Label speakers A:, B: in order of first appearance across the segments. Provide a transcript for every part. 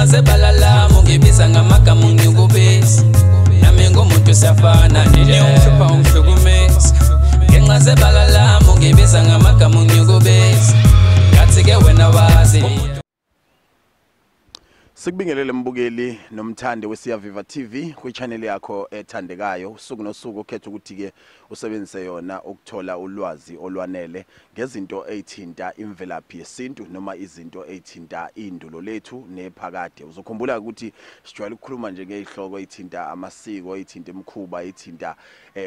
A: ngengazebalala mungibisa ngamagama unyukubisi nami ngumuntu siyafana nje ungishupha ungihlukumezi ngengazebalala mungibisa ngamagama unyukubisi ngathi ke wena wazi.
B: Sikubingelele mbukeli nomthandi weSiyaviva TV kwi-channel yakho ethandekayo usuku nosuku ukhetha ukuthi ke usebenzise yona ukuthola ulwazi olwanele ngezinto ezithinta imvelaphi yesintu noma izinto ezithinta indulo lethu nephakade. Uzokhumbula ukuthi sijwayele ukukhuluma nje ngezihloko ezithinta amasiko, ezithinta imikhuba, ezithinta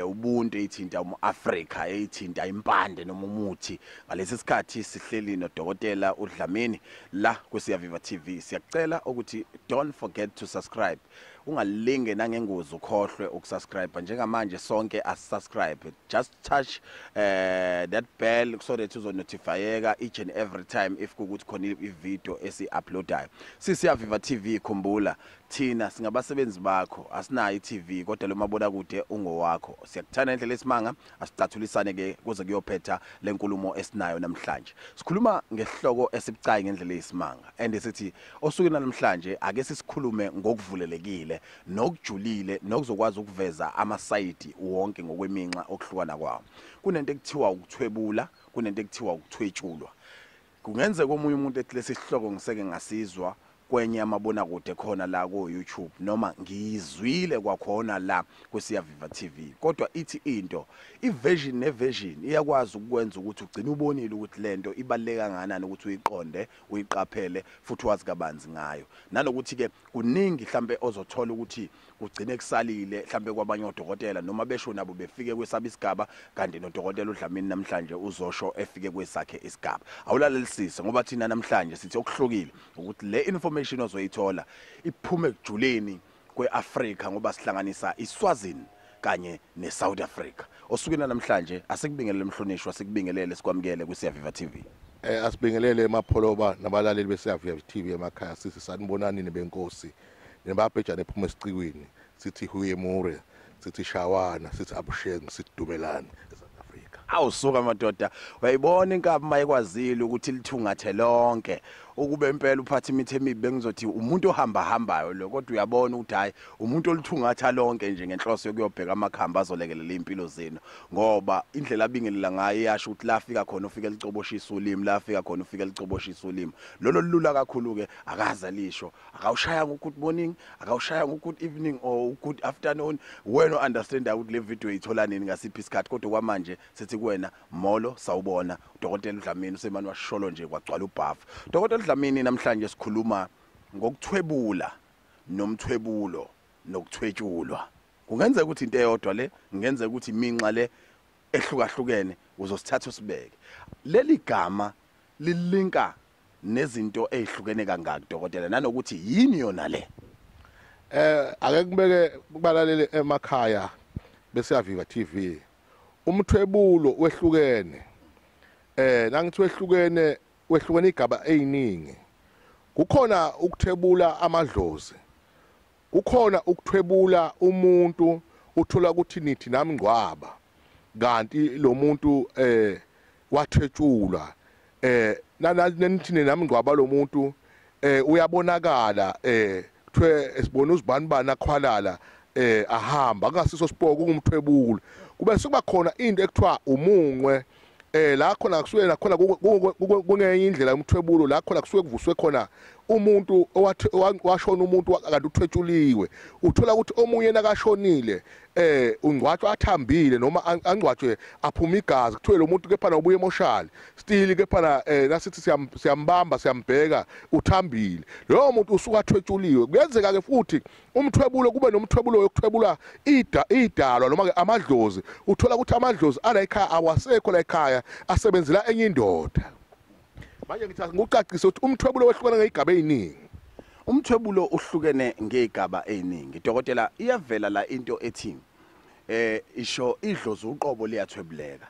B: ubuntu, ezithinta umAfrika, ezithinta impande noma umuthi. Ngalesi sikhathi sihleli noDokotela uDlamini la kwiSiyaviva TV. Siyakucela ukuthi don't forget to subscribe. Ungalinge nangengozi ukhohlwe ukusubscribe. Njengamanje sonke asubscribe. Just touch that bell so that uzonotifyeka each and every time if kukuthi khona ivideo esi-uploadayo. Siyaviva TV khumbula thina singabasebenzi bakho asinayo iTV kodwa lo mabona kude ungowakho. Siyakuthanda indlela esimanga asicathulisane ke kuze kuyophetha lenkulumo esinayo namhlanje. Sikhuluma ngehloko esibucayi ngendlela esimanga and sithi osukwini namhlanje ake sisikhulume ngokuvulelekile nokujulile nokuzokwazi ukuveza amasayidi wonke ngokweminxa okuhlukana kwawo. Kunento ekuthiwa ukuthwebula, kunento ekuthiwa ukuthwetshulwa. Kungenzeka omunye umuntu ethi lesihloko ngiseke ngasizwa kwenye amabona kude khona la ku YouTube noma ngizwile kwakhona la kwiSiyaviva TV. Kodwa ithi into iversion neversion iyakwazi ukwenza ukuthi ugcine ubonile ukuthi lento ibaleka kangakanani ukuthi uyiqonde, uyiqaphele futhi wazi kabanzi ngayo. Nanokuthi ke kuningi mhlambe ozothola ukuthi ugcine kusalile mhlambe kwabanye odokotela noma besho nabo befike kwesaba isigaba kanti noDokotela uDlamini namhlanje uzosho efike kwesakhe isigaba. Awulalelisise ngoba thina namhlanje sithi okuhlukile ukuthi le information ozoyithola iphume kujuleni kweAfrika ngoba sihlanganisa iSwazini kanye neSouth Africa. Osukena namhlanje asikubingelele emhlonishwa, sikubingelele sikwamukele kwiSiyaviva TV.
C: Asibingelele emapholoba nabalaleli beSiyaviva TV emakhaya sithi sanibonani nebenkosi nebabhejana ephuma esicikweni sithi huyemure sithi shawana sithi abusheng sithi dumelani eSouth Africa.
B: Awusuka madoda uyayibona inkabi mayikwazile ukuthi lithungathe lonke ukube impela uphatha imithi emibi bengizothi umuntu ohambayo lo kodwa uyabona ukuthi hayi umuntu olithungatha lonke nje ngenhloso yokuyobheka amakhamba azolekelela impilo zenu ngoba indlela abingelela ngayo yasho ukuthi la fika khona ufike licoboshisa ulimi, la fika khona ufike licoboshisa ulimi. Lolo lula kakhulu ke akaza lisho akawushaya ngokuthi morning, akawushaya ngokuthi evening or good afternoon. Wena understand ukuthi le video ithola nini ngasiphi isikhathi kodwa kwamanje sithi kuwena molo sawubona uDokotela uDlamini usemani washolo nje kwagcwala ubhafu. Dokotela Dlamini namhlanje sikhuluma ngokuthwebula nomthwebulo nokuthwetshulwa. Kungenzeka ukuthi into eyodwa le, kungenzeka ukuthi iminxa le ehlukahlukene uzosithatha usibeke. Leli gama lilinka nezinto ezihlukene kangaka Dokotela nanokuthi yini yona le?
C: Ake kubeke kubalalele emakhaya beSiyaviva TV. Umthwebulo wehlukene. Nangithi wehlukene wehlukene igaba eziningi. Kukhona ukuthebula amadlozi. Kukhona ukuthwebula umuntu uthola ukuthi nithi nami ngwaba. Kanti lo muntu wathwetshulwa. Nithi nami ngwaba lo muntu uyabonakala kuthiwe esibona uzibani akhwalala ahamba kungasiso sipoko kungumthwebulo. Kube sekuba khona into ekuthiwa umunqwe la khona kusuke nakhona kungenye indlela yomthwebulo la khona kusuke kuvuswe khona umuntu washona umuntu akade uthwetshuliwe. Uthola ukuthi omunye nakashonile ungcwatshwa athambile noma angcwatshwe aphuma igazi kuthiwe lo muntu kephana ubuye emoshali still kephana nasithi siyambamba siyambheka uthambile. Lo muntu usuka athwetshuliwe. Kuyenzeka ke futhi umthwebulo kube nomthwebulo yokuthwebula idalwa noma ke amadlozi. Uthola ukuthi amadlozi ala ekhaya awasekho la ekhaya asebenzela enye indoda. Manje ngithi ngicacise ukuthi umthwebulo wehlukene ngezigaba eziningi.
B: Umthwebulo uhlukene ngezigaba eziningi. Dokotela iyavela la into ethi isho idlozi uqobo liyathwebuleka.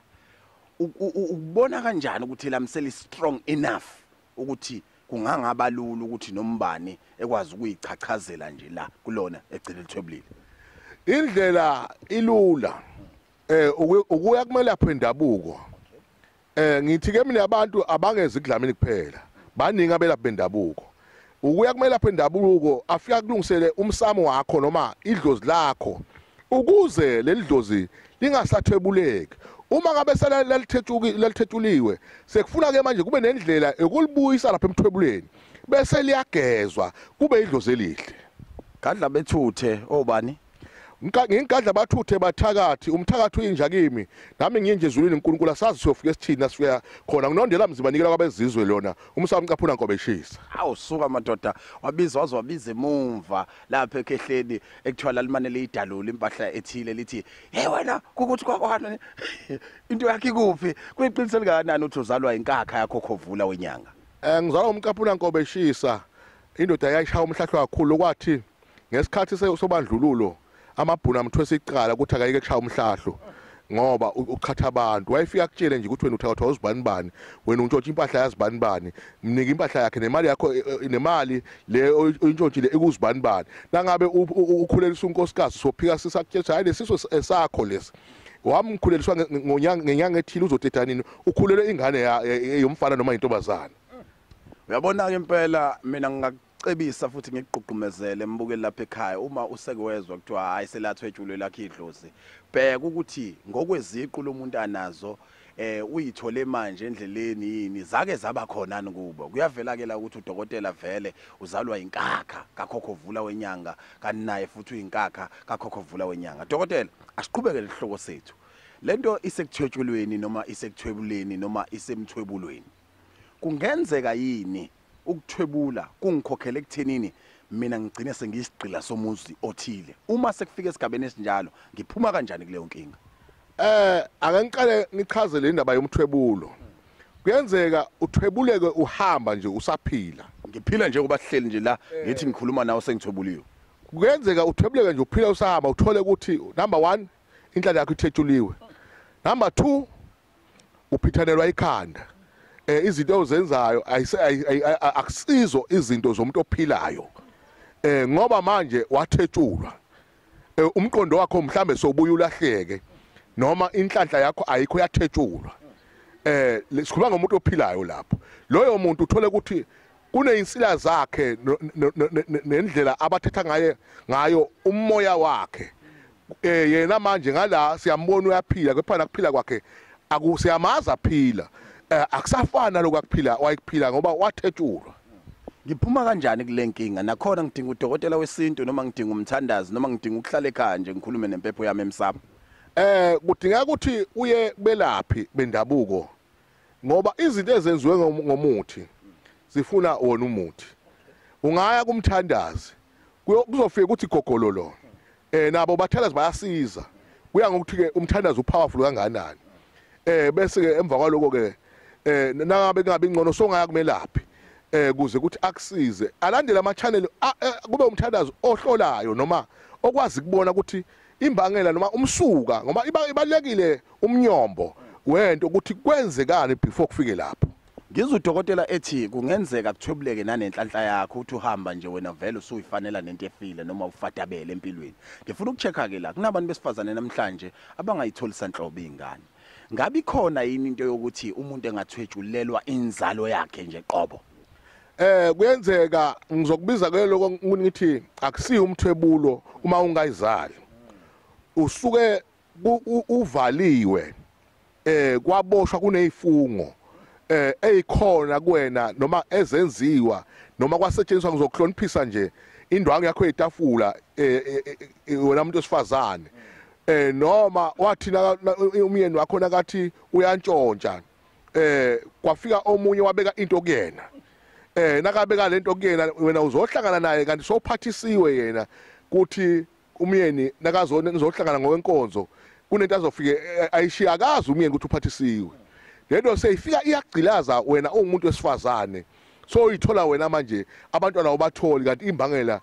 B: Ukubona kanjani ukuthi lamseli strong enough ukuthi kungangaba lula ukuthi nombani ekwazi ukuyichachazela nje la kulona egcina lithwebulile?
C: Indlela ilula ukuya kumele lapho endabuko. Ngithi ke mina abantu abangezi kuDlamini kuphela baningi abelaphi bendabuko. ukuya kumelaphi endabuko afika kulungisele umsamo wakho noma idlozi lakho ukuze lelidlozi lingasathwebuleki. Uma ngabe lalithethuliwe sekufuna ke manje kube nendlela yokulibuyisa lapha emthwebuleni bese liyagezwa kube idlozi elihle.
B: Gadla bethuthe obani?
C: Ngingadla bathuthe bathakathi umthakathi uyinja kimi nami nginje ezulwini uNkulunkulu asazi siyofika esithini sifika khona nginondela mzimba nikela kwabezizwe lona umsamo caphuna nkobeshisa.
B: Awu suka madoda wabiza emumva lapha ekhehleni ekuthiwa limanele idalula impahla ethile lithi hey wena kukuthi kwakwana into yakhe kuphi kuyiqinisele kanani uthi uzalwa inkakha yakho khovula wenyanga.
C: Ngizalwa umcaphuna nkobeshisa indoda yayishaya umhlahlo kakhulu kwathi ngesikhathi sobandlululo amabhuna amthwese iqala ukuthi akayike kushaya umhlahlo ngoba ukhatha abantu wayefika kutshele nje ukuthi wena uthakatha uzibani wena untshontsha impahla yazibani mnika impahla yakhe nemali yakho nemali le oyintshontshile ekuzibani nangabe ukhulelisa unkosikazi sophika sisakuthetha hayi lesiso sakho lesi wamkhuleliswa ngenyanga ethile uzotethanini ukhulele ingane yomfana noma intombazana.
B: Uyabona ke impela mina cebisa futhi ngikuqhuqumezele embukeli lapha ekhaya uma usekwezwa kuthiwa hayi selathwetshulwe lakhe idlozi bheka ukuthi ngokweziqu lomuntu anazo uyithole manje endleleni yini zake zaba khona kubo kuyavela ke la ukuthi udokotela vele uzalwa inkakha kakhokhovula wenyanga kanti naye futhi uyinkakha kakhokhovula wenyanga. Dokotela asiqhubeke lesihloko sethu lento isekuthwetshulweni noma isekuthwebuleni noma isemthwebulweni kungenzeka yini ukuthwebula kungikhokhela ekuthenini mina ngigcine sengiyisigqila somuzi othile uma sekufika esigabeni esinjalo ngiphuma kanjani kuleyo nkinga?
C: Ake ngiqale ngichaze le ndaba yomthwebulo. Kuyenzeka uthwebuleke uhamba nje usaphila.
B: Ngiphila nje kuba sihleli nje la ngithi ngikhuluma nawe sengithwebuliwe.
C: Kuyenzeka uthwebuleke nje uphila usahamba uthole ukuthi number 1 inhlala yakho ithethuliwe. Number 2 uphithanelwa ikhanda. Izinto ozenzayo akusizo izinto zomuntu ophilayo ngoba manje wathetshulwa umqondo wakho mhlambe sobuye ulahleke noma inhlanhla yakho ayikho yathetshulwa sikhuluma ngomuntu ophilayo lapho loyo muntu uthole ukuthi kuneinsila zakhe nendlela abathetha ngayo umoya wakhe yena manje ngala siyambona uyaphila kwephana kuphila kwakhe akusiyamaza aphila akusafana lokuphila wayikuphila ngoba wathetshulwa.
B: Ngiphuma kanjani kule nkinga nakhona ngidinga udokotela wesintu noma ngidinga umthandazi noma ngidinga ukuhlala ekhaya nje ngikhulume nempepho yami emsamo?
C: Kudingeka ukuthi uye belaphi bendabuko ngoba izinto ezenziwe ngomuthi zifuna wona umuthi. Ungaya kumthandazi kuzofika ukuthi gogololo nabo bathandazi bayasiza kuya ngokuthi ke umthandazi upowerful kanganani bese ke emva kwaloko ke nangabe kungabi ngcono songaya kumelaphi kuze ukuthi akusize alandele ama channel kube umthandazo ohlolayo noma okwazi kubona ukuthi imbangela noma umsuka ngoba ibalekile umnyombo wento ukuthi kwenzekani before kufike lapho.
B: Ngizwe udokotela ethi kungenzeka kuthwebuleke nanenhlanhla yakho uthi uhamba nje wena vele usuyifanela nento efile noma ufatabele empilweni. Ngifuna ukuchecka ke la kunabantu besifazane namhlanje abangayitholi sanhlobo izingane. Ngabe khona yini into yokuthi umuntu engathwetshulelwa inzalo yakhe nje qobo?
C: Kuyenzeka ngizokubiza ke lokho ngithi akusiyo umthwebulo uma ungayizali. Usuke uvaliwe kwaboshwa kunezifungo eyikhona kuwena noma ezenziwa noma kwasetshenziswa ngizokuhloniphisa nje indwangu yakho etafula wena umuntu osifazane noma wathina umyeni wakho nakathi uyantshontsha kwafika omunye wabeka into kuyena nakabeka lento kuyena wena uzohlangana naye kanti sophathisiwe yena kuthi umyeni nakazohlangana ngokwenkonzo kunento azofike ayishiyakazi umyeni ukuthi uphathisiwe lento seyifika iyagcilaza wena ungumuntu wesifazane so uyithola wena manje abantwana obatholi kanti imbangela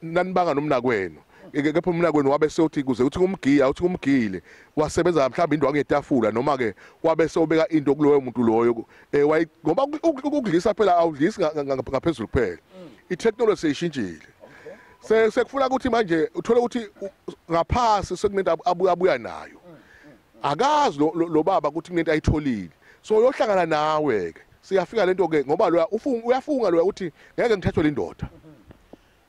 C: nanibanga nomnakwenu kepha umnakwenu wabe seyothi kuze uthi kumgiya uthi kumgile wasebenza mhlawumbe indwangu etafula noma ke wabe sewubeka into kuloyo muntu loyo ngoba ukudlisa phela awudlisi ngaphezulu kuphela itechnology seyishintshile sekufuna ukuthi manje uthole ukuthi ngaphasi sekunento abuya nayo akazi lo baba ukuthi kunento ayitholile so uyohlangana nawe ke siyafika lento ke ngoba lo uyafunga lo ukuthi ngeke ngithathwe lindoda.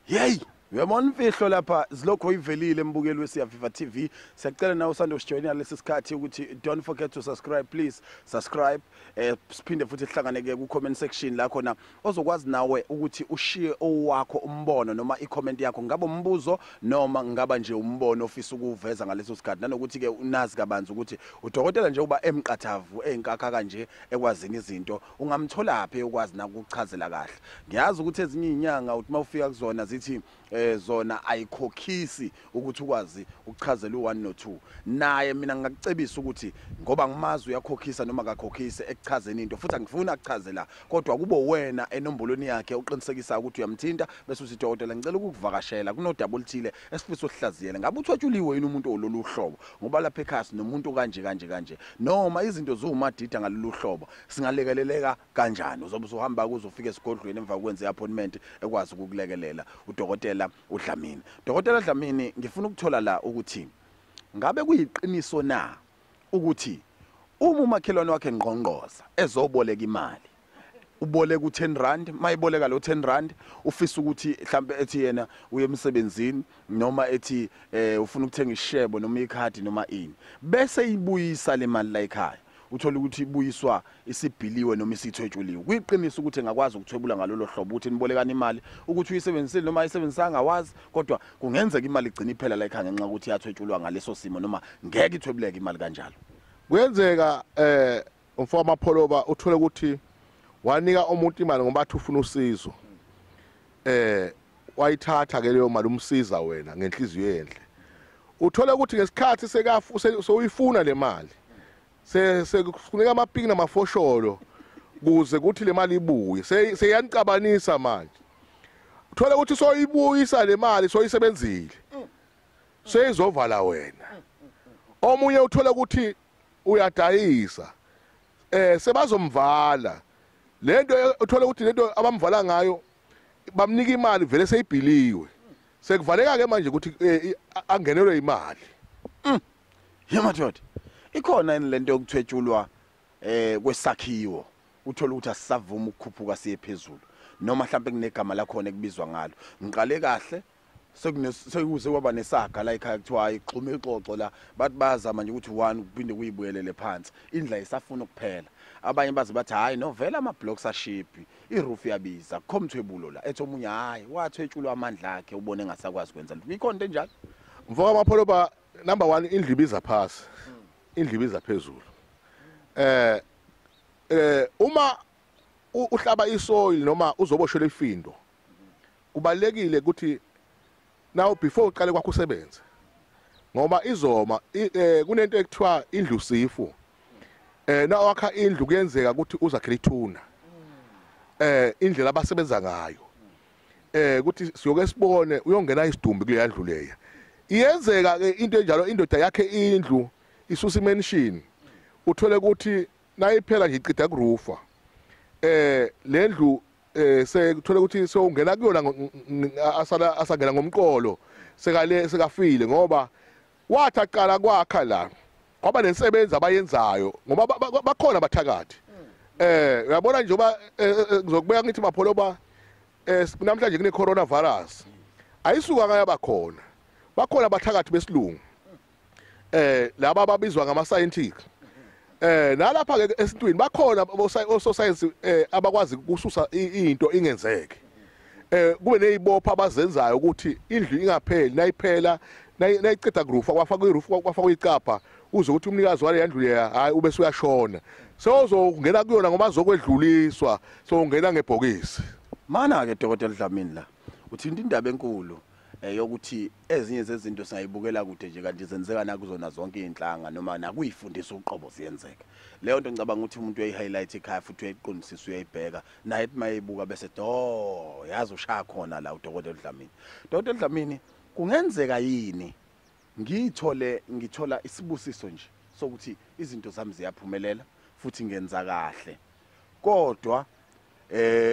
B: Hey, uyabona imfihlo lapha zilokho ivelile embukeli weSiyaviva TV. Siyacela nawe usanda usijoyina lesi sikhathi ukuthi don't forget to subscribe, please subscribe. Siphinde futhi sihlanganeke ku comment section la khona ozokwazi nawe ukuthi ushiye owakho umbono noma i-comment yakho ngaba umbuzo noma ngaba nje umbono ofisa ukuveza ngaleso sikhathi, nanokuthi ke unazi kabanzi ukuthi udokotela nje uba emqathavu enkakha kanje ekwazini izinto ungamthola laphi ukwazi na ukuchazela kahle. Ngiyazi ukuthi ezinye inyanga uthi mawufika kuzona zithi zona ayikhokhisi ukuthi ukwazi ukuchazela u1 no2. Naye mina ngakucebisa ukuthi ngoba ngimazi uyakhokhisa noma akakhokhise ekuchazeni into, futhi angifuna akuchazela kodwa kubo wena enombolweni yakhe uqinisekisa ukuthi uyamthinta bese uthi dokotela ngicela ukuvakashela kunodaba oluthile esifisa uhlaziyele. Ngabe uthwatshuliwe yini umuntu ololu hlobo ngoba lapha ekhasi nomuntu kanje noma izinto zumadida ngalolu hlobo singalekeleleka kanjani? Uzobe usuhamba kuze ufike esigodlweni emva kwenza i-appointment ekwazi ukukulekelela udokotela uDlamini. Dokotela Dlamini, ngifuna ukuthola la ukuthi ngabe kuyiqiniso na ukuthi uma umakhelwane wakhe ngqongqoza ezoboleka imali uboleka u10 rand, mayiboleka lo 10 rand ufisa ukuthi mhlambe ethi yena uye emsebenzini noma ethi ufuna ukuthenga ishebo noma ikhadi noma ini bese ibuyisa le mali la ekhaya, uthola ukuthi ibuyiswa isibhiliwe noma isithwetshuliwe. Kuyiqiniso ukuthi ngakwazi ukuthwebula ngalolo hlobo ukuthi nibolekana imali ukuthi uyisebenzisile noma ayisebenzisanga ngawazi kodwa kungenzeka imali igcina iphela la ekhaya ngenxa ukuthi yathwetshulwa ngaleso simo noma ngeke ithwebuleke imali kanjalo?
C: Kuyenzeka umfowabo Mapholoba uthole ukuthi wanika umuntu imali ngoba athi ufuna usizo. Wayithatha ke leyo mali umsiza wena ngenhliziyo enhle. Uthola ukuthi ngesikhathi soyifuna le mali sekunika amapiki namafosholo kuze kuthi le mali ibuye seyanicabanisa manje. Uthola ukuthi soyibuyisa le mali soyisebenzile seyizovala wena. Omunye uthola ukuthi uyadayisa sebazomvala lento, uthola ukuthi lento abamvala ngayo bamnika imali vele seyibhiliwe sekuvaleka ke manje ukuthi angenelwe imali.
B: Yemadoda ikhona lento yokuthwetshulwa kwesakhiwo uthola ukuthi asisavuma ukukhuphuka siye phezulu noma mhlawumbe kunegama lakhona ekubizwa ngalo. Ngiqale kahle sekuze waba nesaga la ekhaya kuthiwa ixhume ixoxo la bathi bazama nje ukuthi 1 kuphinde kuyibuyelele phansi indla isafuna ukuphela. Abanye bazi bathi hayi no vela ama blocks ashiphi iroof yabiza khomthwebulo la ethi omunye hayi wathwetshulwa amandla akhe ubone engasakwazi kwenza lutho. Ikhona into enjalo
C: mfoka Mapholoba? Number 1 indlu ibiza phasi, indlu ibiza phezulu. Uma uhlaba isoil noma uzoboshela ifindo kubalekile ukuthi now before uqale kwakho usebenze ngoba izoma kunento ekuthiwa indlu sifu. Na wakha indlu kuyenzeka ukuthi uzakhela ithuna indlela abasebenza ngayo ukuthi siyoke sibone uyongena isidumbi kule ndlu leya. Iyenzeka ke into enjalo indoda yakhe indlu isusa imention uthole ukuthi nayiphela nje icida kurufa le ndlu sekuthole ukuthi sewungena kuyona asangena ngomqolo sekafile ngoba wathi aqala kwakha la ngoba nensebenza abayenzayo ngoba bakhona abathakathi. Uyabona nje ngoba ngizokubeka ngithi Mapholoba namhlanje kune coronavirus ayisuka ngaya bakhona abathakathi besilungu laba ababizwa ngama scientific. Nalapha ke esintwini bakhona oso science abakwazi ukususa into ingenzeke. Kube nezibopha abazenzayo ukuthi indlu ingapheli, nayiphela nayiceda kurufa kwafaka irufu kwafaka icapha uze ukuthi umnikazi wale yandlu leya hayi ube suyashona sewuzongena kuyona ngoba zokwedluliswa sowungena ngebhokisi.
B: Mana ke dokotela Dlamini la uthinta indaba enkulu yokuthi ezinye zezinto singayibukela kude nje kanti zenzeka nakuzona zonke inhlanga noma nakuyifundisa uqobo ziyenzeka. Leyo nto ngicabanga ukuthi umuntu uyayi-highlight ekhaya futhi uyayiqondisisa uyayiBheka naye mayibuka bese yazi ushaya khona la udokotela Dlamini. Dokotela Dlamini, kungenzeka yini ngithola isibusiso nje sokuthi izinto zami ziyaphumelela futhi ngenza kahle kodwa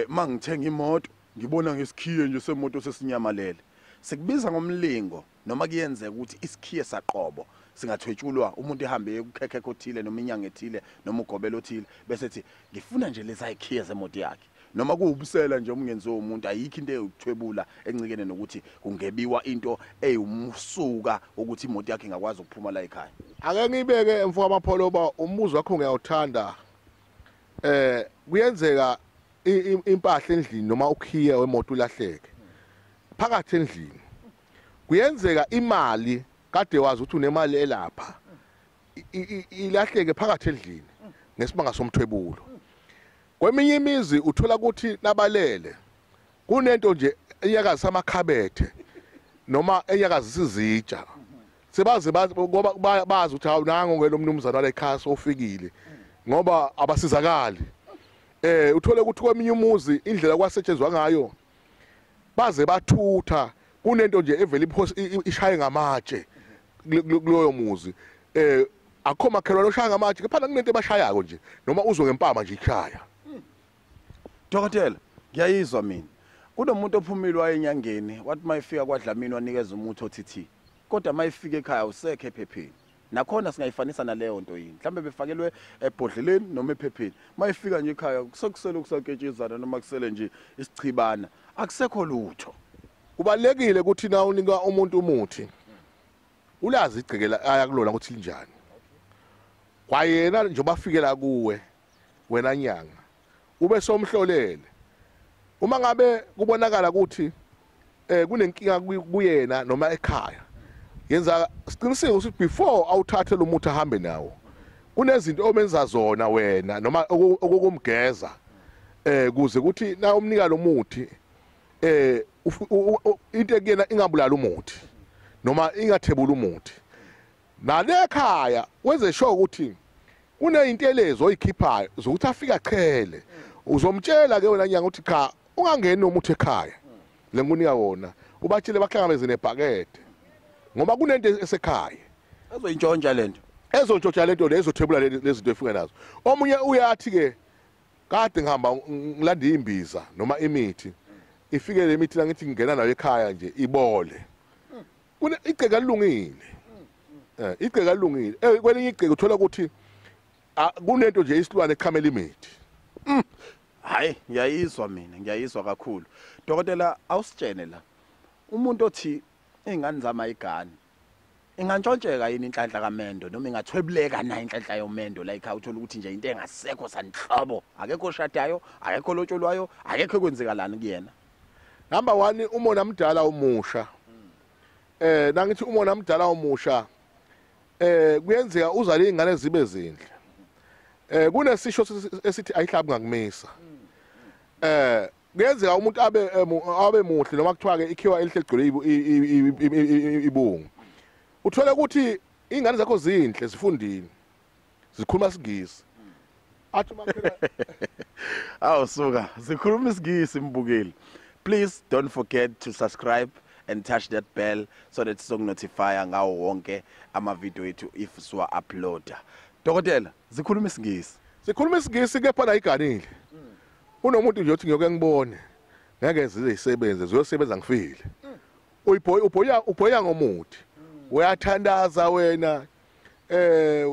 B: mangithenga imoto ngibona ngesikhiye nje semoto sesinyamalele sekubiza ngomlingo noma kuyenzeka ukuthi isikhiye saqobo singathwetshulwa umuntu ehambe ukukhekhe othile noma inyanga ethile noma ugobelo othile bese ethi ngifuna nje lesayikhiya zemoto yakhe noma kuubusela nje umungenziwe umuntu ayikho into eyokuthwebula encikene nokuthi kungebiwa into eyumsuka ukuthi imoto yakhe ingakwazi ukuphuma la ekhaya.
C: Ake ngibeke mfowethu amapholoba umbuzo wakho ngiyawuthanda kuyenzeka impahla endlini noma ukhiya wemoto ulahleke phakathi endlini kuyenzeka imali kade wazi ukuthi unemali elapha ilahleke phakathi endlini ngesibanga somthwebulo. Kweminye imizi uthola ukuthi nabalele kunento nje enyakaza amakhabethe noma enyakaza izitsha sebaze ngoba bazi ukuthi awunango ngelo mnumzana la ekhaya sofikile ngoba abasizakali. Uthole ukuthi kweminye umuzi indlela kwasetshenzwa ngayo baze bathutha kunento nje evela ishaye ngamatshe kuloyo muzi. Akho makhelwane oshaya ngamatshe kuphana kunento ebashayako nje noma uzwe ngempama nje ikhaya.
B: Dokotela ngiyayizwa mina kunomuntu ophumile wayenyangeni wathi mayifika kwaDlamini wanikeza umuthi oTT kodwa mayifika ekhaya usekhe ephepheni nakhona singayifanisa naleyo nto yini mhlambe befakelwe ebhodleleni noma ephepheni mayifika nje ekhaya kusekusele ukusaketshezana noma kusele nje isichibana akusekho lutho.
C: Kubalekile ukuthi na unika umuntu umuthi ulazi igcekela ayakulona ukuthi linjani kwayena nje bafikela kuwe wena nyanga ube somhlolele uma ngabe kubonakala ukuthi kunenkinga kuyena noma ekhaya yenza siqiniseke ukuthi before awuthathe lo muthi ahambe nawo kunezinto omenza zona wena noma okokumgeza kuze ukuthi na umnika lo muthi into ekuyena ingabulala umuthi noma ingathebula umuthi nalekhaya wenze sure ukuthi kuneyintelezo oyikhiphayo zokuthi afika chele uzomtshela ke wena nyanga ukuthi cha ungangeni nomuthi ekhaya lengunika wona ubatshele bahlangabeze nebhakede ngoba kunento esekhaya
B: ezoyintshontsha lento
C: ezontshontsha lento lezothebula lezinto efika nazo. Omunye uyathi ke kade ngihamba ngilanda imbiza noma imithi ifike le mithi la ngithi ngingena nayo ekhaya nje ibole kune igceka lilungile igceka lilungile kwelinye igceka uthola ukuthi kunento nje isilwane ekhamela imithi.
B: Hayi ngiyayizwa mina ngiyayizwa kakhulu. Dokotela awusitshene la umuntu othi ingane zama igani ingantshontsheka yini inhlanhla kaMendo noma ingathwebuleka na inhlanhla yoMendo la ekhaya uthola ukuthi nje into engasekho sanhlobo akekho oshadayo akekho lotsholwayo akekho kwenzekalani kuyena.
C: Number 1 umona mdala umusha nangithi umona mdala umusha kuyenzeka uzale ingane zibe zinhle kunesisho esithi ayihlabi ngakumisa kuyenzeka umuntu abe muhle noma kuthiwa ke ikhiwa elihle ligcwele ibungu uthola ukuthi ingane zakho zinhle zifundile zikhuluma isingisi athi makhela
B: awusuka zikhuluma isingisi mbukeli. Please don't forget to subscribe and touch that bell so that sizokunotifya ngawo wonke ama video ethu if siwa uploada. Dokotela zikhuluma isingisi.
C: Sikhuluma isingisi kepha la iganile. Unomuntu nje uthi ngiyoke ngibone ngeke zisebenze ziyosebenza ngifile. Ubhoya ngomuthi. Uyathandaza wena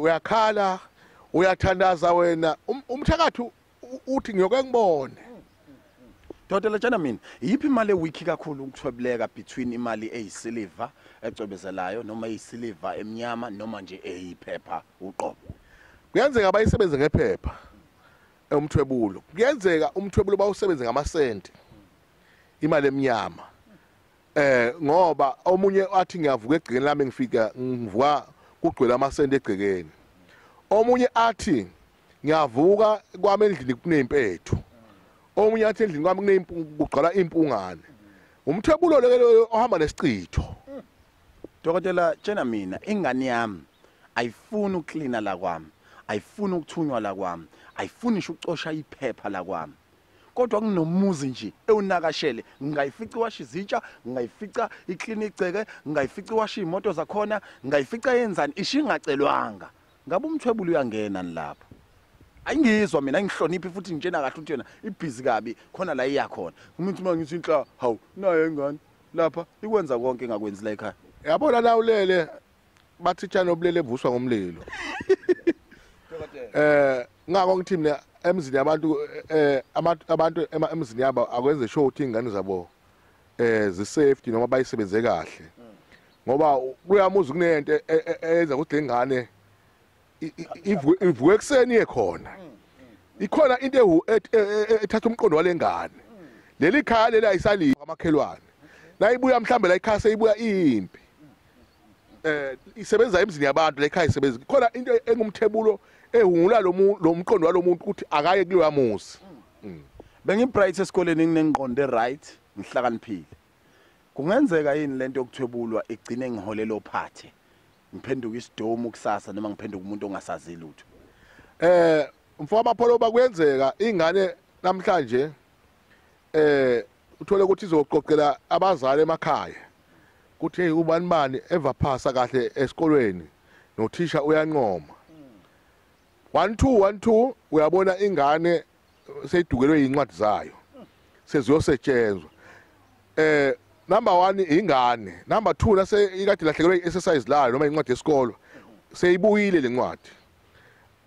C: uyakhala uyathandaza wena umthakathu uthi ngiyoke ngibone.
B: Dokotela tshana mina yipi imali ewiki kakhulu ukuthwebuleka between imali eyisiliver ecwebezelayo noma eyisiliver emnyama noma nje eyiphepha uqobo.
C: Kuyenzeka abayisebenze ngephepha umthwebulo kuyenzeka umthwebulo bawusebenze ngamasenti imali emnyama ngoba omunye athi ngiyavuka egcekeni lami ngifika ngivuka kugcwele amasenti egcekeni omunye athi ngiyavuka kwami endlini kunempethu omunye athi endlini kwami kugcwala impungane umthwebulo lo ohamba nesicitho.
B: Dokotela tshena mina ingane yami ayifuni uklina la kwami ayifuni ukuthunywa la kwami ayifuni ngisho ucosha iphepha la kwami kodwa kunomuzi nje ewunakashele ngayifica washa izitsha ngayifica iclinic ceke ngayifica washa imoto zakhona ngayifica yenzani ishingacelwanga ngabe umthwebulo uyangena nilapha. Ayingizwa mina ngihloniphi futhi ngitshena kahle ukuthi yena ibhizi kabi khona la iyakhona umuntu mangithi inhla hawu nayo ingane lapha ikwenza konke engakwenzi la ekhaya.
C: Yabona la ulele bathitshana obulele evuswa ngomlilo ngakho ngithi mina emzini yabantu abantu emzini yabo akwenze sure ukuthi ingane zabo zi-safety noma bayisebenze kahle ngoba kuyamuza kunento eyenza ukuthi lengane ivuke ekseni ekhona ikhona into ethatha umqondo walengane leli khaya leli ayisali amakhelwane nayibuya mhlambe la ikhaya seyibuya impi isebenza emzini yabantu la ikhaya isebenza khona into engumthebulo ehungula lo mqondo walomuntu ukuthi akaye kuloya muzi
B: bengibright esikoleni nginengqondo right ngihlakaniphile kungenzeka yini lento yokuthwebulwa igcine ngiholela ophathe ngiphenduka isidomu kusasa noma ngiphenduka umuntu ongasazi lutho
C: mfowabo Apollo bakuyenzeka ingane namhlanje uthole ukuthi izoqoqela abazali emakhaya kuthi hey ubani evaphasa kahle esikolweni nothisha uyanqoma 1 uyabona ingane seyidukelwe incwadi zayo seziyosetshenzwa number 1 ingane number 2 nase ikade lahlekelwe exercise layo noma incwadi yesikolo seyibuyile lencwadi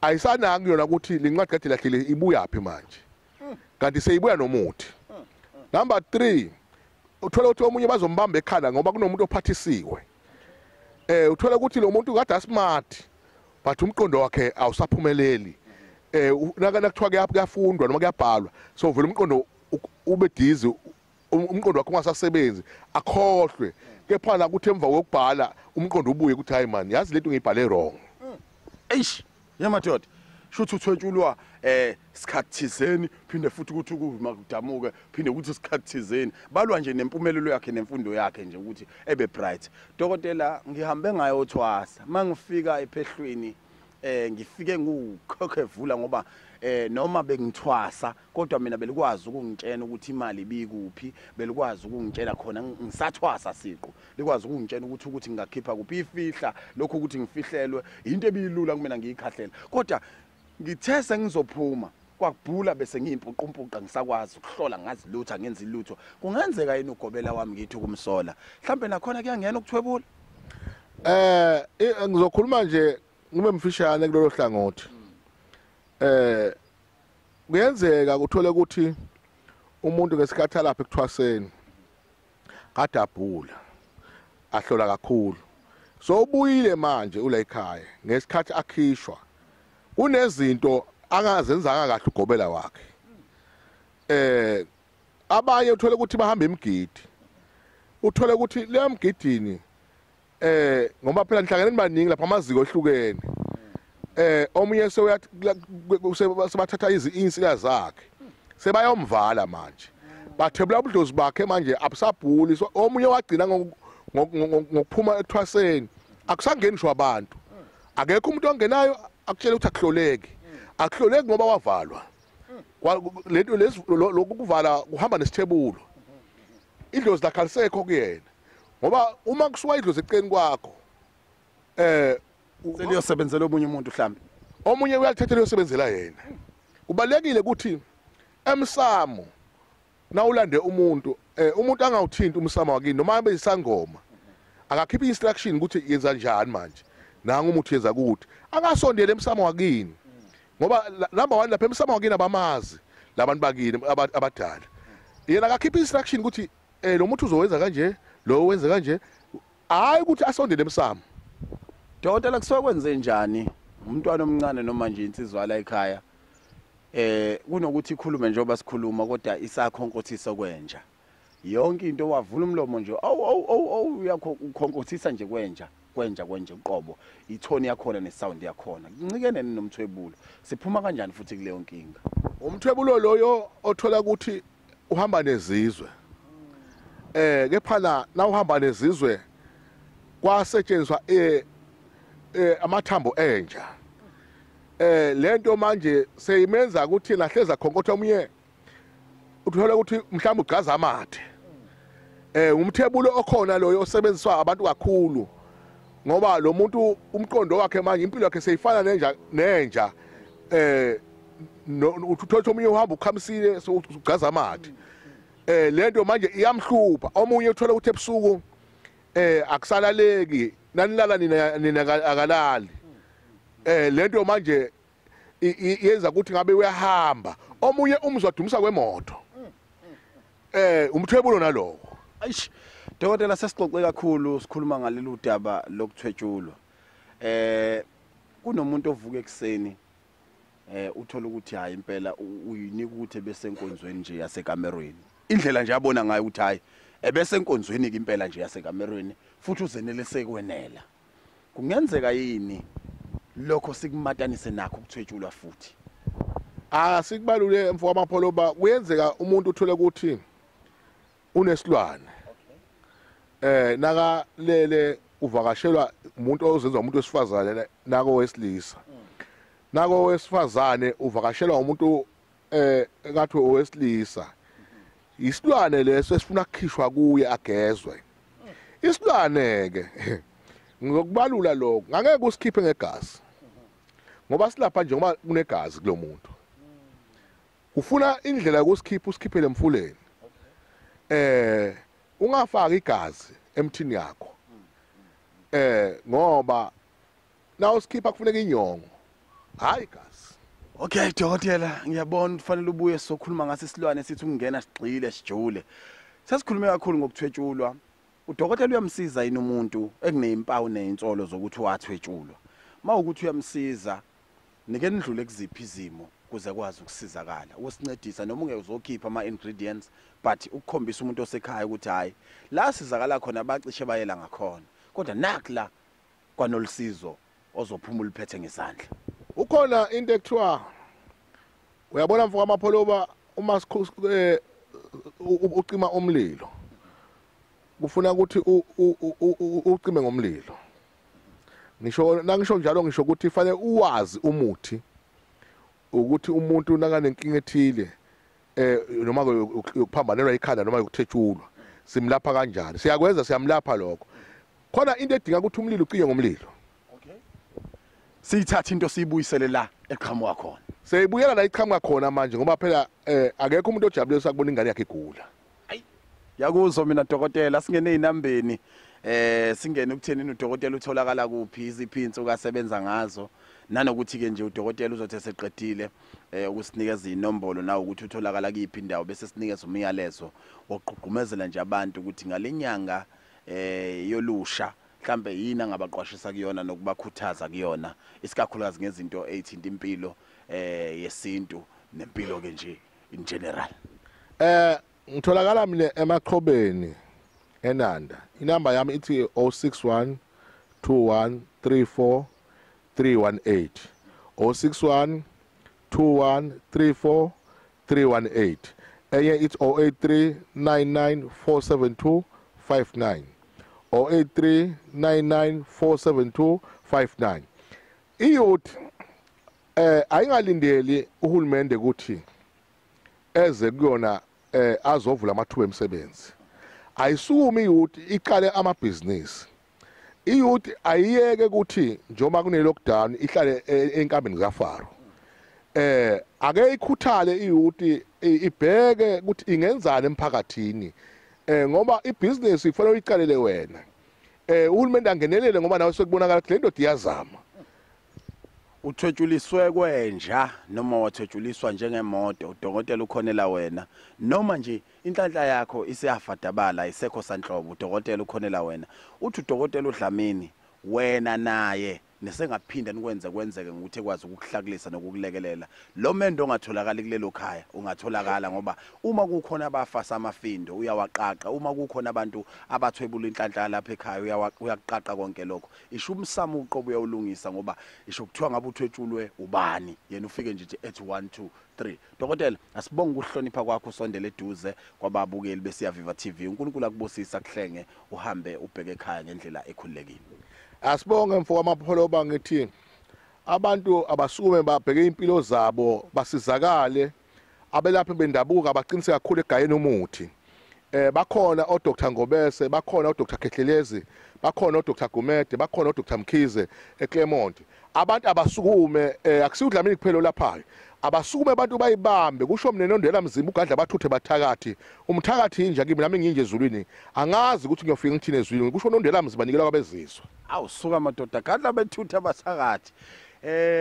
C: ayisanaki yona ukuthi lencwadi kade lahlele ibuya phi manje kanti seyibuya nomuthi number 3 uthola ukuthi omunye bazombamba ekhala ngoba kunomuntu ophathisiwe uthola ukuthi lo muntu kade asmart but umqondo wakhe awusaphumeleli nakana kuthiwa kuyafundwa noma kuyabhalwa so vele umqondo ube dizi umqondo wakhe ungasasebenzi akhohlwe kepha la kuthi emva kokubhala umqondo ubuye ukuthi hayi man yazi lento ngiyibhale wrong
B: eish yamadoda shuthi uthwetshulwa isikhathizeni phinde futhi ukuthi ukuvuma kudamuke phinde ukuthi isikhathizeni balwa nje nempumelelo yakhe nemfundo yakhe nje ukuthi ebe bright dokotela ngihambe ngayo thwasa mangifika ephehlweni ngifike ngukhokhevula ngoba noma bengithwasa kodwa mina belikwazi ukungitshena ukuthi imali ibikuphi belikwazi ukungitshela khona ngisathwasa siqo likwazi ukungitshena ukuthi ngingakhipha kuphi ifihla lokho ukuthi ngifihlelwe into ebilula kumina ngiyikhahlela kodwa ngithe sengizophuma kwakubhula bese ngiyimpuqumpuqa ngisakwazi ukuhlola ngazi lutho ngenza ilutho kungenzeka yini ugobela wami ngithi kumsola mhlambe nakhona kuyangena ukuthwebula
C: ngizokhuluma nje ngibe mfishane kulolu hlangothi kuyenzeka uthole ukuthi umuntu ngesikhathi lapha ekuthwaseni kade abhula ahlola kakhulu so ubuyile manje ula ekhaya ngesikhathi akhishwa kunezinto angazenzanga kahle ugobela wakhe abanye uthole ukuthi bahamba emgidi uthole ukuthi le mgidini ngoba phela nihlangene nibaningi lapha amaziko ehlukene omunye sebathatha izinsika zakhe sebayomvala manje bathebula ubudlozi bakhe manje abusabhuli so omunye wagcina ngokuphuma ethwaseni akusangenishwa abantu akekho umuntu ongenayo akutshela ukuthi akuhloleki ngoba wavalwa lento lokuvala kuhamba nesithebulu idlozi lakhalisekho kuyena ngoba uma kusuka idlozi eceleni kwakho
B: seliyosebenzela omunye umuntu mhlambe
C: omunye uyalithetha liyosebenzela yena kubalekile ukuthi emsamo nawulande umuntu angawuthinta umsamo wakini noma abe isangoma akakhipha instruction ukuthi yenza njani manje nanga umuthi yenza ukuthi angasondele emsamo wakini ngoba number 1 lapha emsamo wakini abamazi labantu bakini abadala yena akakhipha instruction ukuthi lo muntu uzowenza kanje lo wenza kanje hayi ukuthi asondele emsamo
B: dokotela kusuka kwenze njani umntwana omncane noma nje insizwa la ekhaya kunokuthi ikhulume njengoba sikhuluma kodwa isakhonkothisa kwenja yonke into wavula umlomo nje uyakho ukhonkothisa nje kwenja uqobo ithoni yakhona nesound yakhona ncikene nomthwebulo siphuma kanjani futhi kuleyo nkinga
C: umthwebulo loyo othola ukuthi uhamba nezizwe kepha na uhamba nezizwe kwasetshenziswa amathambo enja lento manje seyimenza ukuthi nahleza khonkotha omunye uthola ukuthi mhlawumbe ugaza amathe umthebulo okhona loyo osebenziswa abantu kakhulu ngoba lo muntu umqondo wakhe manje impilo yakhe seyifana nenja uthola omunye uhamba ukhamisile ugaza amathe lento manje iyamhlupha omunye uthola ukuthi ebusuku akusalaleki nanilala nina akalali lento manje yenza ukuthi ngabe uyahamba omunye umzwa dumisa kwemoto umthwebulo naloko
B: ayish dokotela sesixoxe kakhulu sikhuluma ngalelo udaba lokuthwetshulwa kunomuntu ovuka ekseni uthola ukuthi hayi impela uyinika ukuthi bese enkonzweni nje yasekamerweni indlela nje abona ngayo ukuthi hayi ebese enkonzweni ke impela nje yasekamerweni futhi uzenele sekwenela kungenzeka yini lokho sikumatanise nakho ukuthwetshulwa futhi
C: sikubalule mfo wamapholoba kuyenzeka umuntu uthole ukuthi unesilwane naka lele uvakashelwa umuntu ozenza umuntu wesifazane nako wesilisa nako wesifazane uvakashelwa umuntu engathi owesilisa isilwane leso esifuna ukukhishwa kuye agezwe isilwane ke ngokubalula lokho ngeke usikhiphe ngegazi ngoba silapha nje ngoba kunegazi kulo muntu ufuna indlela yokusikhipha usikhiphele emfuleni ungafaki igazi emthini yakho ngoba na usikhipha kufuneka inyongo hayi igazi.
B: Okay dokotela ngiyabona kufanele ubuye sokhuluma ngase silwane sithi ungena sigxile sijule sesikhulume kakhulu ngokuthwetshulwa udokotela uyamsiza yini umuntu ekunezimpawu nezinsolo zokuthi wathwetshulwa mawukuthi uyamsiza nike ndlule ekuziphi izimo kuze kwazi ukusizakala usincedisa noma ungeke uzokhipha ama ingredients but ukukhombisa umuntu osekhaya ukuthi hayi la sizakala khona abacishe bayela ngakhona kodwa nakla kwanolisizo ozophumula uphethe ngesandla.
C: Ukhona into ekuthiwa uyabona mfoko amapholoba uma ucima umlilo kufuna ukuthi ucime ngomlilo ngisho nangisho njalo ngisho ukuthi fanele uwazi umuthi ukuthi umuntu nakanenkinga ethile noma ukuphambanelwa ikhanda noma ukuthetshulwa simlapha kanjani siyakwenza siyamlapha lokho khona into edinga ukuthi umlilo ucinye ngomlilo.
B: Okay siyithatha into siyibuyisele la eqhamuka khona
C: seyibuyela la iqhamuka khona manje ngoba phela akekho umuntu ojabulisa ukubona ingane yakhe igula.
B: Yakuzwa mina dokotela singene ezinambeni singene ukuthenini udokotela utholakala kuphi iziphi insuku asebenza ngazo nanokuthi ke nje udokotela uzothi eseqedile ukusinikeza inombolo nawo ukuthi utholakala kuphi indawo bese sinikeza umyalezo oqhuqhumezela nje abantu ukuthi ngalenyanga yolusha mhlambe yini angabaqwashisa kuyona nokubakhuthaza kuyona isikakhulukazi ngezinto ezithinta impilo yesintu nempilo ke nje in general.
C: Ngitholakala mina eMaqhobeni eNanda inamba yami ithi 061 2134 318 061 2134 318 enye ithi 083 99472 59 083 99472 59 iyouth ayingalindeli uhulumende ukuthi eze kuyona azovula amathuba emisebenzi ayisukumi iyouth iqale amabhizinisi iyouth ayiyeke ukuthi njengoba kune lockdown ihlale enkambeni zafaro ake ikhuthale iyouth ibheke ukuthi ingenzani emphakathini ngoba ibhizinisi kufanele uyiqalele wena uhulumende angenelele ngoba nawe sekubonakala ukuthi le ndoda iyazama.
B: Uthwetshuliswe kwenja noma wathwetshuliswa njengemoto udokotela ukhonela wena noma nje inhlanhla yakho iseyafadabala isekho sanhlobo udokotela ukhonela wena uthi udokotela uDlamini wena naye nesengaphinda kwenzeke ngokuthi ekwazi ukukuhlakulisa nokukulekelela lo mendo ongatholakala kulelo khaya ungatholakala ngoba uma kukhona abafasa amafindo uyawaqaqa uma kukhona abantu abathwebula inhlanhla lapha ekhaya uyaqaqa konke lokho isho umsamo uqobo uyawulungisa ngoba isho kuthiwa ngabe uthwetshulwe ubani yena ufike nje ethi 1 2 3 dokotela asibonga ukuhlonipha kwakho usondele eduze kwababukeli besiya Viva TV uNkulunkulu akubusisa kuhlenge uhambe ubheke ekhaya ngendlela ekhululekile.
C: Asibonge mfoko amapholoba ngithi abantu abasukume babheke impilo zabo basizakale abelaphi bendabuka abaqinise kakhulu egayeni umuthi bakhona oDr Ngobese bakhona oDr Khehlelezi bakhona oDr Gumede bakhona oDr Mkhize eClermont abantu abasukume akusiudlamini kuphela lapha abasukume abantu bayibambe kusho mnenondela mzimba ugadla bathuthe bathakathi umthakathi inja kimi nami nginje ezulwini angazi ukuthi ngiyofika ngithine ezulwini kusho nondela mzimba nikela kwabezizwe
B: awusuka madoda gadla bethutha bathakathi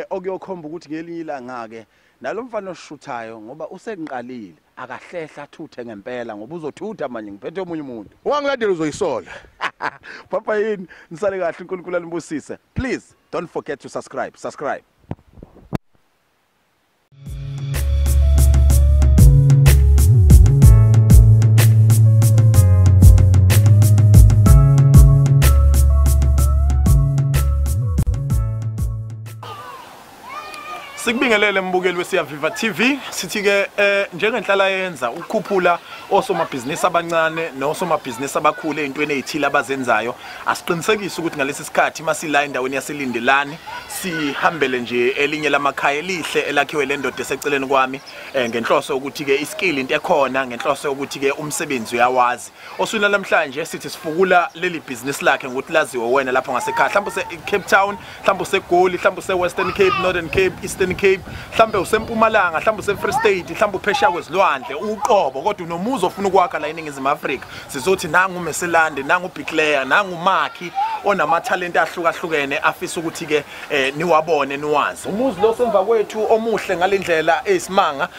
B: okuyokhomba ukuthi ngelinye ilanga ke nalomfana oshuthayo ngoba useqalile akahlehla athuthe ngempela ngoba uzothutha manje ngiphethe omunye umuntu
C: wangilandela uzoyisola
B: papa yini nisale kahle uNkulunkulu alimbusise please don't forget to subscribe Sikubingelele mbukeli weSiyaviva TV sithi ke njengenhlala yenza ukukhuphula osomabhizinisi abancane nosomabhizinisi abakhulu ezintweni ezithile abazenzayo asiqinisekise ukuthi ngalesi sikhathi masila endaweni yaselindelani sihambele nje elinye lamakhaya elihle elakhiwe lendoda eseceleni kwami ngenhloso ukuthi ke iskill into ekhona ngenhloso ukuthi ke umsebenzi uyawazi osuna namhlanje sithi sifukula leli business lakhe ngokuthi laziwe wena lapha ngasekhaya mhlawumbe Cape Town mhlawumbe seGoli mhlawumbe seWestern Cape Northern Cape Eastern Cape mhlawumbe useMpumalanga mhlawumbe useFree State mhlawumbe uphesha kwezilwandle uqobo kodwa unomuzi ofuna ukwakha la eNingizimu Afrika sizothi nangu uMeselande nangu uBiclair nangu uMakhi onama talent ahlukahlukene afisa ukuthi ke niwabone niwazi umuzi lo semva kwethu omuhle ngalendlela eyisimanga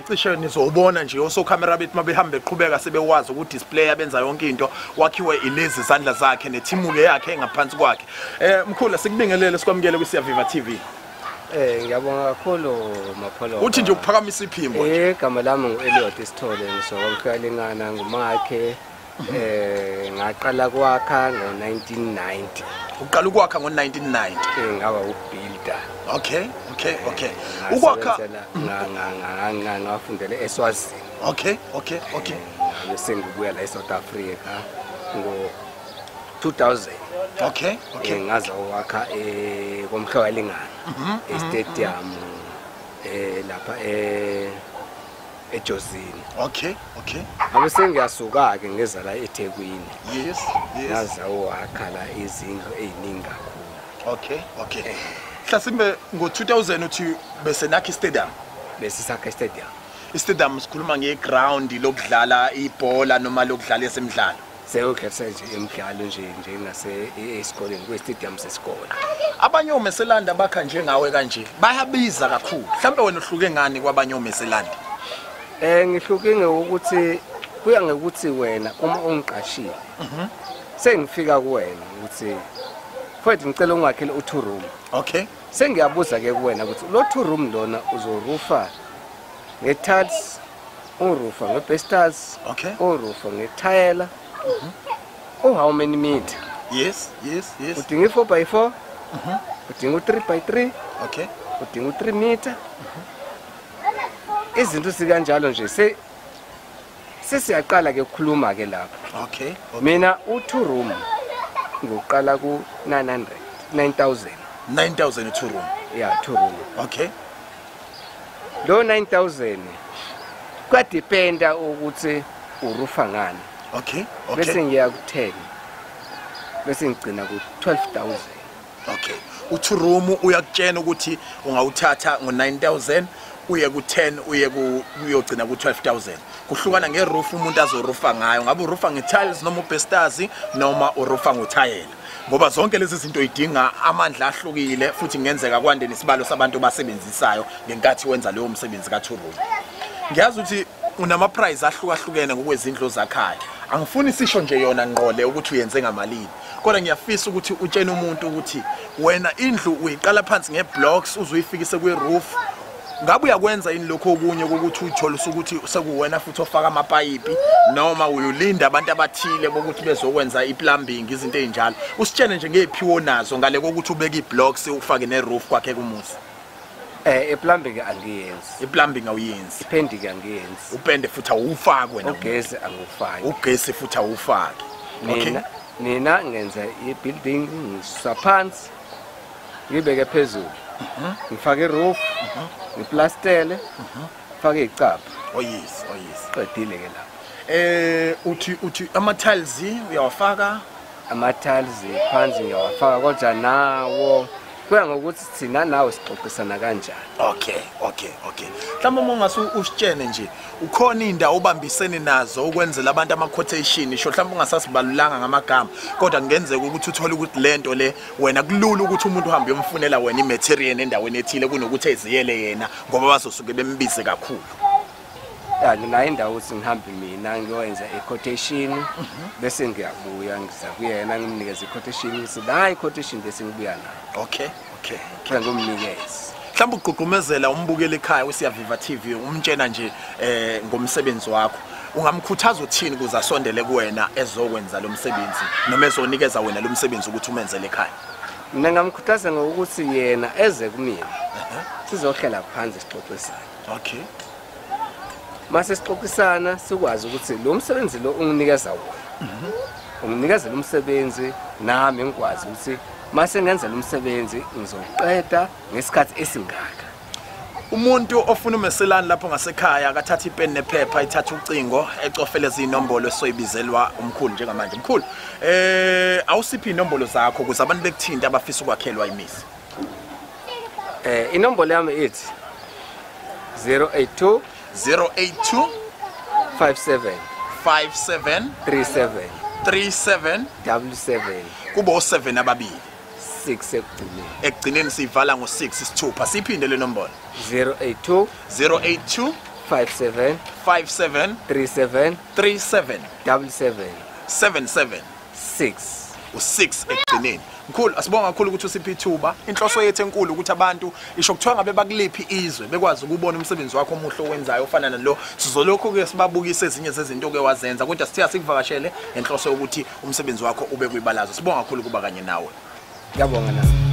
B: cishe nizobona nje oso camera bethu mabehambe eqhubeka sebewazi ukuthi display abenza yonke into wakhiwe ilezi izandla zakhe nethimuke yakhe engaphansi kwakhe mkhulu sikubingelele sikwamukele kwiSiyaviva TV
D: ngiyabonga kakhulu Mapholo
B: uthi nje ukuphakamisa iphimbo nje
D: igama lami nguEliot Sithole ngisokwamkhalengana nguMakhe ngaqala kwakha ngo1990
B: uqala ukwakha ngo1990
D: ngaba ubuilder
B: okay ukwakha
D: ngafundela eSwazini
B: okay
D: bese ngibuya la eSouth Africa ngo 2000
B: okay
D: ngaza wakha komhlawalingana estadium lapha eJozini
B: okay
D: abese ngiyasuka ke ngeza la eThekwini
B: yes
D: ngaza wakha la izindlu eziningi kakhulu
B: okay mhlasimbe ngo2000 uthi bese nakhi stadium
D: bese sakha
B: istadium sikhuluma ngeground lokudlala ibhola noma lokudlala esemidlalo
D: seyokhetha nje emidlalo nje ngase esikoleni kwestadium sesikole
B: abanye oMeselanda bakha njengawe kanje bayabiza kakhulu mhlawumbe wena uhluke ngani kwabanye oMeselanda
D: ngihluke ngokuthi kuya ngokuthi wena uma ungiqashile sengifika kuwena ukuthi mfowethu ngicela ungakhele u2 room
B: okay
D: sengiyabuza ke kuwena ukuthi lo 2 room lona uzorufa ngetiles urufa ngebesters
B: okay
D: urufa ngetile how many meter
B: yes
D: udinga 4x4 udinga 3x3
B: okay
D: udinga 3 meter izinto sikanjalo nje sesiyaqala ke ukukhuluma ke lapha
B: okay
D: mina u2 room ngoqala ku 9000
B: 9000 u2 room
D: yeah 2 room
B: okay
D: lo 9000 kwadependa ukuthi urufa ngani
B: okay
D: bese ngiya ku 10 bese ngicina ku 12000
B: okay u2 room uyakutshena ukuthi ungawuthatha ngo9000 uye ku10 uyogcina ku12000 kuhlukana ngeroof umuntu azorufa ngayo ngabe urufa ngetiles noma ubesters noma urufa ngothayela ngoba zonke lezi zinto idinga amandla ahlukile futhi ngenzeka kwande nesibalo sabantu basebenzisayo ngenkathi wenza leyo umsebenzi ka2 room ngiyazi ukuthi unama price ahlukahlukene ngokwezindlu zakhaya angifuni sisho nje yona ngqole ukuthi uyenze ngamalini kodwa ngiyafisa ukuthi utshene umuntu ukuthi wena indlu uyiqala phansi ngeblocks uzoyifikise kweroof ngabe uyakwenza ini lokho okunye ukuthi uthola ukuthi sekuwena futhi ofaka amapayipi noma uyolinda abantu abathile bokuthi bezokwenza iplumbing izinto ezinjalo usitshene nje ngephiwo nazo ngale kokuthi ubeke iblocks ufake neroof kwakhe kumuzi
D: iplumbing angiyenzi
B: iplumbing awuyenzi
D: ipending angiyenzi
B: upende futhi awufaki wena
D: ugesi angufaki
B: ugesi futhi awufaki
D: mina ngenza ibuilding ngisaphansi ngibeke phezulu ngifake iroof ngiplastele fake icapha
B: oh yes
D: qedile ke la
B: uthi ama tiles uyawafaka
D: ama tiles phansi ngiyawafaka kodwa nawo kuya ngokuthi thina nawe sixoxisana kanjani.
B: Okay. Mhlawumbe uma ungase usitshene nje ukhona indawo obambisene nazo ukwenzela abantu ama quotation isho mhlawumbe ungasasibalulanga ngamagama kodwa kungenzeka ukuthi uthole ukuthi lento le wena kulula ukuthi umuntu uhambe uyomfunela wena imaterial endaweni ethile kunokuthi eziyele yena ngoba bazosuke bembize kakhulu.
D: Ya nginayo indawo ukuthi ngihambe mina ngiyowenza i-quotation bese ngiyabuya ngiza kuyena ngimnikeze i-quotation ukuthi la i-quotation bese ngibuya nayo.
B: Okay.
D: Ngumnikeze.
B: Mhlawumbe uqhuqumezela umbukeli ekhaya weSiyaviva TV umtshena nje ngomsebenzi wakho. Ungamkhuthaza uthini kuze asondele kuwena ezokwenza lo msebenzi noma ezonikeza wena lo msebenzi ukuthi umenzele ekhaya?
D: Mina ngamkhuthaza ngokuthi yena eze kumina. Sizohlela phansi sixoxisane.
B: Okay.
D: Mase sixoxisana sikwazi ukuthi lo msebenzi lo unginikeza wona. Unginikeza lo msebenzi nami ngikwazi ukuthi mase ngenza lo msebenzi ngizoqeda ngesikhathi esingaka.
B: Umuntu ofuna umeselani lapho ngasekhaya akathatha ipen nephepha ithatha ucingo ecofele izinombolo esoyibizelwa umkhulu njengamanje. Mkhulu awusiphi inombolo zakho ukuze abantu bekuthinta abafisa ukwakhelwa imizi?
D: Inombolo yami ithi 082 57 37
B: kubo 7 ababili
D: 6
B: ekugcineni sivala ngo6 isithupha siphinde le nombolo
D: 082
B: 57
D: 37
B: 77
D: 6
B: u6 ekugcineni. Mkhulu asibonga kakhulu ukuthi usiphi ithuba. Inhloso yethu enkulu ukuthi abantu isho kuthiwa ngabe bakuliphi izwe bekwazi ukubona umsebenzi wakho omuhle owenzayo ofana nalo sizolokho ke sibabukise ezinye zezinto ke wazenza kodwa sithiya sikuvakashele enhloso ukuthi umsebenzi wakho ube kwibalazo. Sibonga kakhulu kuba kanye nawe.
D: Ngiyabonga nawe.